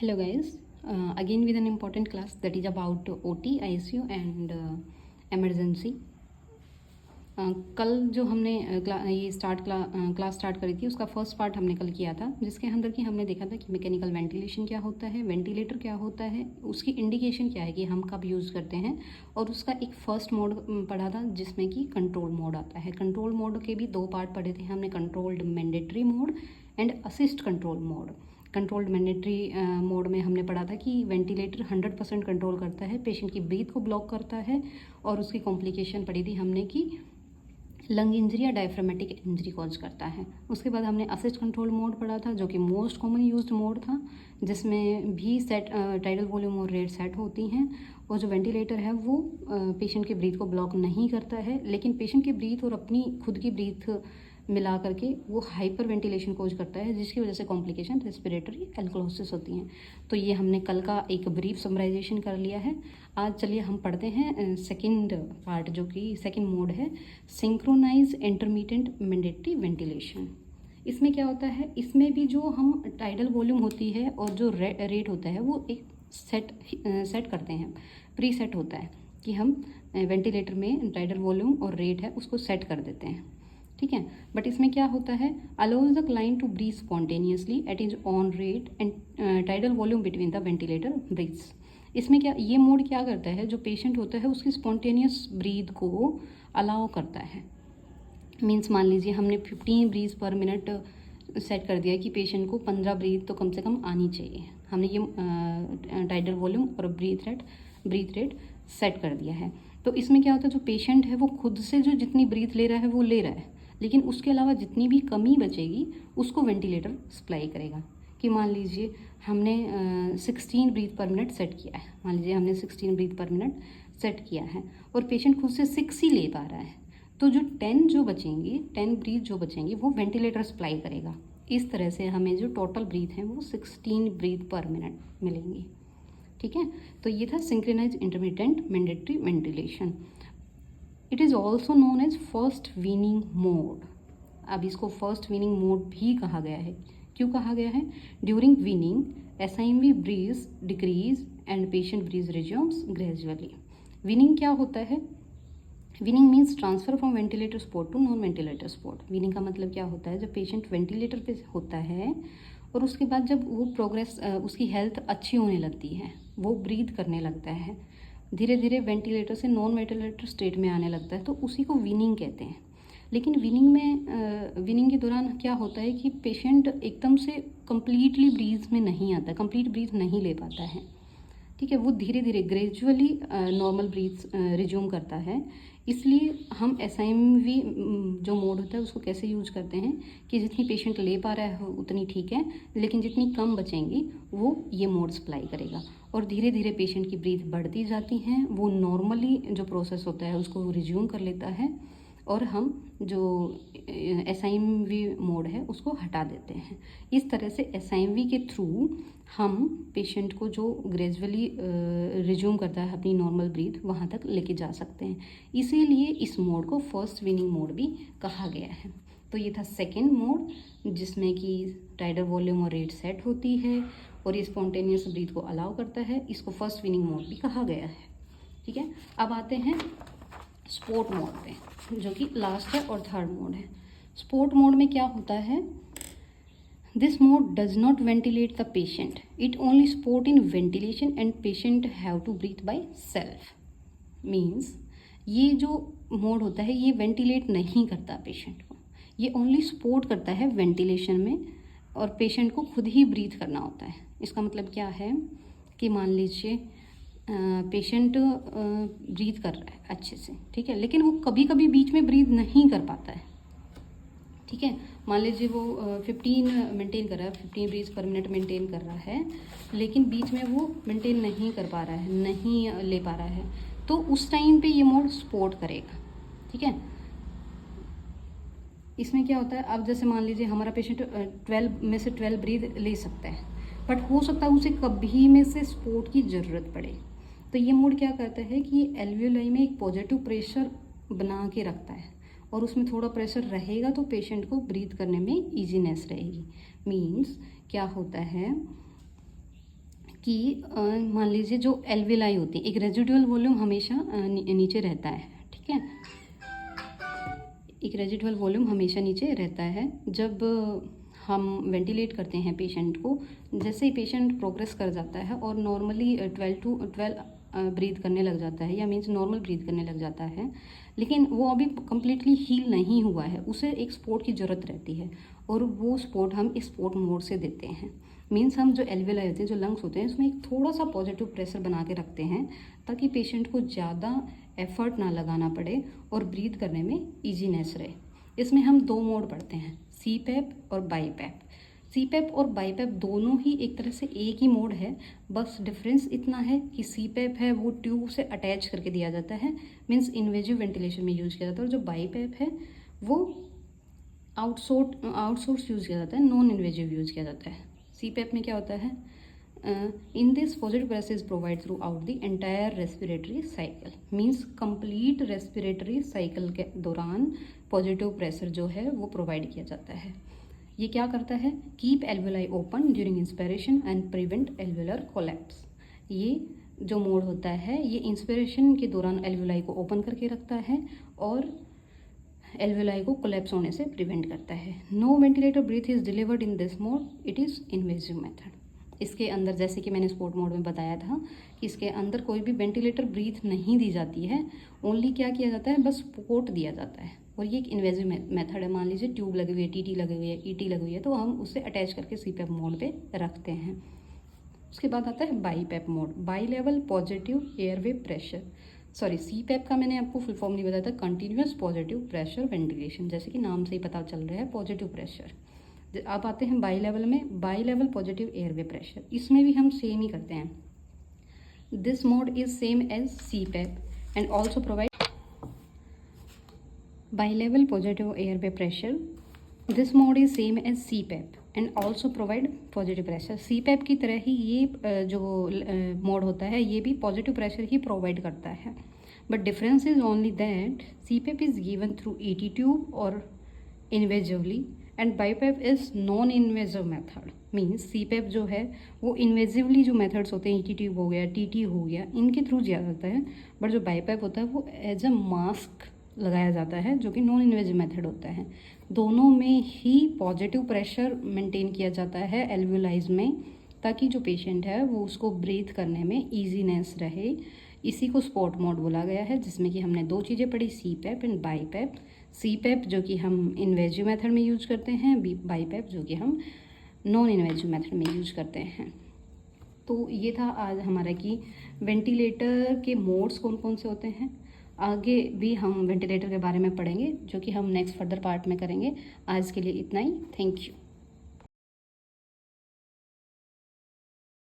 Hello guys, again with an important class that is about OT, ICU and emergency. कल जो हमने ये class start करी थी उसका फर्स्ट पार्ट हमने कल किया था, जिसके अंदर की हमने देखा था कि मैकेनिकल वेंटिलेशन क्या होता है, वेंटिलेटर क्या होता है, उसकी इंडिकेशन क्या है कि हम कब यूज़ करते हैं, और उसका एक फ़र्स्ट मोड पढ़ा था जिसमें कि कंट्रोल मोड आता है। कंट्रोल मोड के भी दो पार्ट पढ़े थे हमने, controlled mandatory mode and assist control mode. Controlled mandatory mode में हमने पढ़ा था कि वेंटिलेटर 100% कंट्रोल करता है, पेशेंट की ब्रीथ को ब्लॉक करता है, और उसकी कॉम्प्लिकेशन पढ़ी थी हमने कि लंग इंजरी या डायफ्रामेटिक इंजरी कॉज करता है। उसके बाद हमने असिस्ट कंट्रोल मोड पढ़ा था जो कि मोस्ट कॉमन यूज्ड मोड था, जिसमें भी सेट टाइडल वॉल्यूम और रेट सेट होती हैं, और जो वेंटिलेटर है वो पेशेंट की ब्रीथ को ब्लॉक नहीं करता है, लेकिन पेशेंट की ब्रीथ और अपनी खुद की ब्रीथ मिला करके वो हाइपर वेंटिलेशन कोज करता है, जिसकी वजह से कॉम्प्लिकेशन रेस्पिरेटरी एल्कोहोसिस होती हैं। तो ये हमने कल का एक ब्रीफ समराइजेशन कर लिया है। आज चलिए हम पढ़ते हैं सेकंड पार्ट, जो कि सेकंड मोड है, सिंक्रोनाइज इंटरमिटेंट मैंडेटरी वेंटिलेशन। इसमें क्या होता है, इसमें भी जो हम टाइडल वॉल्यूम होती है और जो रेट होता है वो एक सेट करते हैं, प्री सेट होता है कि हम वेंटिलेटर में टाइडल वॉल्यूम और रेट है उसको सेट कर देते हैं, ठीक है। बट इसमें क्या होता है, allows the client to breathe spontaneously at its own rate and tidal volume between the ventilator breaths. इसमें क्या ये मोड क्या करता है, जो पेशेंट होता है उसकी स्पॉन्टेनियस ब्रीथ को अलाउ करता है। मीन्स मान लीजिए हमने 15 ब्रीथ पर मिनट सेट कर दिया कि पेशेंट को 15 ब्रीथ तो कम से कम आनी चाहिए। हमने ये टाइडल वॉल्यूम और ब्रीथ रेट सेट कर दिया है। तो इसमें क्या होता है, जो पेशेंट है वो खुद से जो जितनी ब्रीथ ले रहा है वो ले रहा है, लेकिन उसके अलावा जितनी भी कमी बचेगी उसको वेंटिलेटर सप्लाई करेगा। कि मान लीजिए हमने 16 ब्रीथ पर मिनट सेट किया है, मान लीजिए हमने 16 ब्रीथ पर मिनट सेट किया है और पेशेंट खुद से 6 ही ले पा रहा है, तो जो 10 ब्रीथ जो बचेंगी वो वेंटिलेटर सप्लाई करेगा। इस तरह से हमें जो टोटल ब्रीथ हैं वो 16 ब्रीथ पर मिनट मिलेंगी, ठीक है। तो ये था synchronise intermittent mandatory ventilation. It is also known as first weaning mode. अब इसको फर्स्ट वीनिंग मोड भी कहा गया है। क्यों कहा गया है, during weaning SIMV breaths decrease and patient breaths resumes gradually. Weaning क्या होता है, weaning means transfer from ventilator support to non ventilator support. Weaning का मतलब क्या होता है, जब पेशेंट वेंटिलेटर पे होता है और उसके बाद जब वो प्रोग्रेस उसकी हेल्थ अच्छी होने लगती है, वो ब्रीथ करने लगता है, धीरे धीरे वेंटिलेटर से नॉन वेंटिलेटर स्टेट में आने लगता है, तो उसी को वीनिंग कहते हैं। लेकिन वीनिंग के दौरान क्या होता है कि पेशेंट एकदम से कंप्लीटली ब्रीथ में नहीं आता, कंप्लीट ब्रीथ नहीं ले पाता है, ठीक है। वो धीरे धीरे ग्रेजुअली नॉर्मल ब्रीथ रिज्यूम करता है। इसलिए हम एसआईएमवी जो मोड होता है उसको कैसे यूज करते हैं कि जितनी पेशेंट ले पा रहा है उतनी ठीक है, लेकिन जितनी कम बचेंगी वो ये मोड सप्लाई करेगा, और धीरे धीरे पेशेंट की ब्रीथ बढ़ती जाती हैं, वो नॉर्मली जो प्रोसेस होता है उसको रिज्यूम कर लेता है, और हम जो एसआईएमवी मोड है उसको हटा देते हैं। इस तरह से एसआईएमवी के थ्रू हम पेशेंट को जो ग्रेजुअली रिज्यूम करता है अपनी नॉर्मल ब्रीथ वहाँ तक लेके जा सकते हैं। इसीलिए इस मोड को फर्स्ट वीनिंग मोड भी कहा गया है। तो ये था सेकेंड मोड, जिसमें कि टाइडल वॉल्यूम और रेट सेट होती है और ये स्पॉन्टेनियस ब्रीथ को अलाउ करता है। इसको फर्स्ट वीनिंग मोड भी कहा गया है, ठीक है। अब आते हैं स्पोर्ट मोड पे, जो कि लास्ट है और थर्ड मोड है। स्पोर्ट मोड में क्या होता है, this mode does not ventilate the patient, it only support in ventilation and patient have to breathe by self. Means ये जो मोड होता है ये वेंटिलेट नहीं करता पेशेंट को, ये ओनली सपोर्ट करता है वेंटिलेशन में, और पेशेंट को खुद ही ब्रीथ करना होता है। इसका मतलब क्या है कि मान लीजिए पेशेंट ब्रीथ कर रहा है अच्छे से, ठीक है, लेकिन वो कभी कभी बीच में ब्रीथ नहीं कर पाता है, ठीक है। मान लीजिए वो 15 मेंटेन कर रहा है, 15 ब्रीथ पर मिनट मेंटेन कर रहा है, लेकिन बीच में वो मेंटेन नहीं कर पा रहा है, नहीं ले पा रहा है, तो उस टाइम पे ये मोड सपोर्ट करेगा, ठीक है। इसमें क्या होता है, अब जैसे मान लीजिए हमारा पेशेंट 12 में से 12 ब्रीथ ले सकता है, बट हो सकता है उसे कभी में से सपोर्ट की ज़रूरत पड़े, तो ये मोड क्या करता है कि एल्वियोलाई में एक पॉजिटिव प्रेशर बना के रखता है, और उसमें थोड़ा प्रेशर रहेगा तो पेशेंट को ब्रीथ करने में ईजीनेस रहेगी। मीन्स क्या होता है कि मान लीजिए जो एल्विलाई होती है, एक रेजिडुअल वॉल्यूम हमेशा नीचे रहता है, ठीक है, एक रेजिडुअल वॉल्यूम हमेशा नीचे रहता है। जब हम वेंटिलेट करते हैं पेशेंट को, जैसे ही पेशेंट प्रोग्रेस कर जाता है और नॉर्मली 12 ब्रीथ करने लग जाता है, या मीन्स नॉर्मल ब्रीथ करने लग जाता है, लेकिन वो अभी कम्प्लीटली हील नहीं हुआ है, उसे एक सपोर्ट की ज़रूरत रहती है, और वो सपोर्ट हम इस सपोर्ट मोड से देते हैं। मीन्स हम जो एल्वेलाई होते हैं, जो लंग्स होते हैं, उसमें एक थोड़ा सा पॉजिटिव प्रेशर बना के रखते हैं, ताकि पेशेंट को ज़्यादा एफर्ट ना लगाना पड़े और ब्रीथ करने में ईजीनेस रहे। इसमें हम 2 मोड पढ़ते हैं, CPAP और BiPAP। CPAP और BiPAP दोनों ही एक तरह से एक ही मोड है, बस डिफरेंस इतना है कि CPAP है वो ट्यूब से अटैच करके दिया जाता है, मीन्स इन्वेजिव वेंटिलेशन में यूज़ किया जाता है, और जो BiPAP है वो आउटसोर्स यूज़ किया जाता है, नॉन इन्वेजिव यूज़ किया जाता है। CPAP में क्या होता है, in this positive pressure is provide through out the entire respiratory cycle, means complete respiratory cycle के दौरान पॉजिटिव प्रेशर जो है वो प्रोवाइड किया जाता है। ये क्या करता है, keep alveoli open during inspiration and prevent alveolar collapse. ये जो मोड होता है ये इंस्पिरेशन के दौरान एल्वेलाई को ओपन करके रखता है और एल्वेलाई को कोलैप्स होने से प्रिवेंट करता है। No ventilator breath is delivered in this mode, it is invasive method. इसके अंदर जैसे कि मैंने स्पोर्ट मोड में बताया था कि इसके अंदर कोई भी वेंटिलेटर ब्रीथ नहीं दी जाती है, ओनली क्या किया जाता है, बस सपोर्ट दिया जाता है, और ये एक इन्वेजिव मेथड है। मान लीजिए ट्यूब लगी हुई है, TT लगी हुई है, ET लगी हुई है, तो हम उससे अटैच करके CPAP मोड पे रखते हैं। उसके बाद आता है BiPAP mode, by level positive airway pressure. Sorry, CPAP का मैंने आपको फुल फॉर्म नहीं बताया था, कंटिन्यूस पॉजिटिव प्रेशर वेंटिलेशन, जैसे कि नाम से ही पता चल रहा है पॉजिटिव प्रेशर। अब आते हैं बाई लेवल में, bilevel positive airway pressure. इसमें भी हम सेम ही करते हैं। This mode is same as CPAP and also provide bilevel positive airway pressure. This mode is same as CPAP and also provide positive pressure. CPAP की तरह ही ये जो मोड होता है ये भी पॉजिटिव प्रेशर ही प्रोवाइड करता है, but difference is only that CPAP is given through ET tube और invasively and BiPAP is non invasive method. Means CPAP जो है वो इन्वेजिवली जो मेथड्स होते हैं, ET ट्यूब हो गया, TT हो गया, इनके थ्रू दिया जाता है, बट जो BiPAP होता है वो एज अ मास्क लगाया जाता है, जो कि नॉन इन्वेजिव मेथड होता है। दोनों में ही पॉजिटिव प्रेशर मेंटेन किया जाता है एल्वेलाइज में, ताकि जो पेशेंट है वो उसको ब्रीथ करने में ईजीनेस रहे। इसी को स्पोर्ट मोड बोला गया है, जिसमें कि हमने 2 चीज़ें पढ़ी, CPAP एंड BiPAP। CPAP जो कि हम इन्वेजिव मेथड में यूज करते हैं, BiPAP जो कि हम नॉन इन्वेजिव मेथड में यूज करते हैं। तो ये था आज हमारा कि वेंटिलेटर के मोड्स कौन कौन से होते हैं। आगे भी हम वेंटिलेटर के बारे में पढ़ेंगे, जो कि हम नेक्स्ट फर्दर पार्ट में करेंगे। आज के लिए इतना ही, थैंक यू।